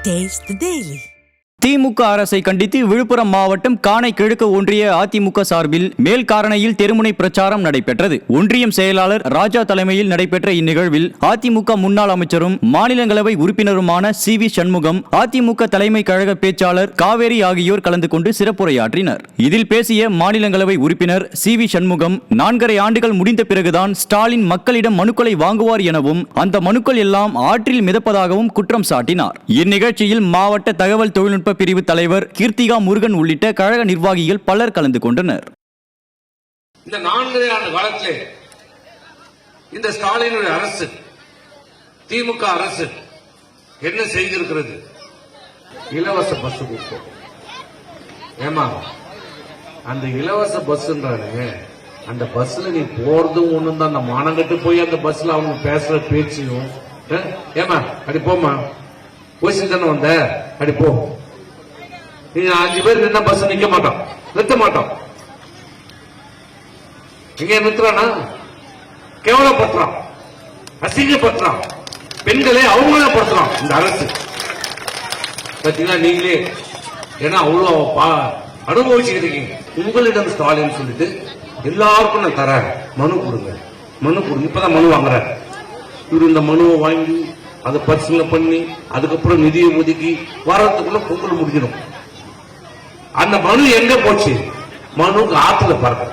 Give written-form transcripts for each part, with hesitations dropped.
Taste the Daily. திமுக அரசை கண்டித்து விழுப்புரம் மாவட்டம் காணை கிழக்கு ஒன்றிய அதிமுக சார்பில் மேல்காரணையில் தெருமுனை பிரச்சாரம் நடைபெற்றது. ஒன்றியம் செயலாளர் ராஜா தலைமையில் நடைபெற்ற இந்நிகழ்வில் அதிமுக முன்னாள் அமைச்சரும் மாநிலங்களவை உறுப்பினருமான சி.வி. சண்முகம், அதிமுக தலைமை கழக பேச்சாளர் காவேரி ஆகியோர் கலந்து கொண்டு சிறப்புரையாற்றினர். இதில் பேசிய மாநிலங்களவை உறுப்பினர் சி.வி. சண்முகம், 4.5 ஆண்டுகள் முடிந்த பிறகுதான் ஸ்டாலின் மக்களிடம் மனுக்களை வாங்குவார் எனவும் அந்த மனுக்கள் எல்லாம் ஆற்றில் மிதப்பதாகவும் குற்றம் சாட்டினார். இந்நிகழ்ச்சியில் மாவட்ட தகவல் தொழில்நுட்ப பிரிவு தலைவர் கீர்த்திகா முருகன் உள்ளிட்ட கழக நிர்வாகிகள் பலர் கலந்து கொண்டனர். இந்த 4 ஆண்டு காலத்திலே இந்த ஸ்டாலினுடைய அரசு, திமுக அரசு என்ன செய்திருக்கிறது? இலவச பஸ் கொடுத்தோம். ஏமா அந்த இலவச பஸ்ன்றாங்க, அந்த பஸ்ல நீ போறதும் ஒண்ணும் தான், அந்த மானங்கட்டு போய் அந்த பஸ்ல அவங்க பேசுற பேச்சையும், ஏமா அடி போமா போய் தானே வந்த, அடி போ. நீங்க 5 பேர் நின்ன பஸ் நிக்க மாட்டோம், நிறுத்த மாட்டோம். இங்க நிறுத்துறானா? கேவலப்படுத்துறான், அசிங்கப்படுத்துறான், பெண்களை அவமானப்படுத்துறான் இந்த அரசு. பாத்தீங்களா நீங்களே? ஏன்னா அவ்வளவு அனுபவிச்சுக்கிட்டு இருக்கீங்க. உங்களிடம் ஸ்டாலின் சொல்லிட்டு எல்லாருக்கும் நான் தரேன், மனு கொடுங்க, மனு கொடுங்க. இப்பதான் மனு வாங்குற. இவரு இந்த மனுவை வாங்கி அதை பரிசீலனை பண்ணி அதுக்கப்புறம் நிதியை ஒதுக்கி வாரத்துக்குள்ள பொங்கல் முடிக்கணும். அந்த மனு எங்க போச்சு? மனுக்கு ஆத்துல பறக்க,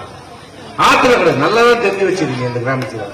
ஆத்துல கிடையாது. நல்லாதான் தெரிஞ்சு வச்சிருக்கீங்க இந்த கிராமத்துல.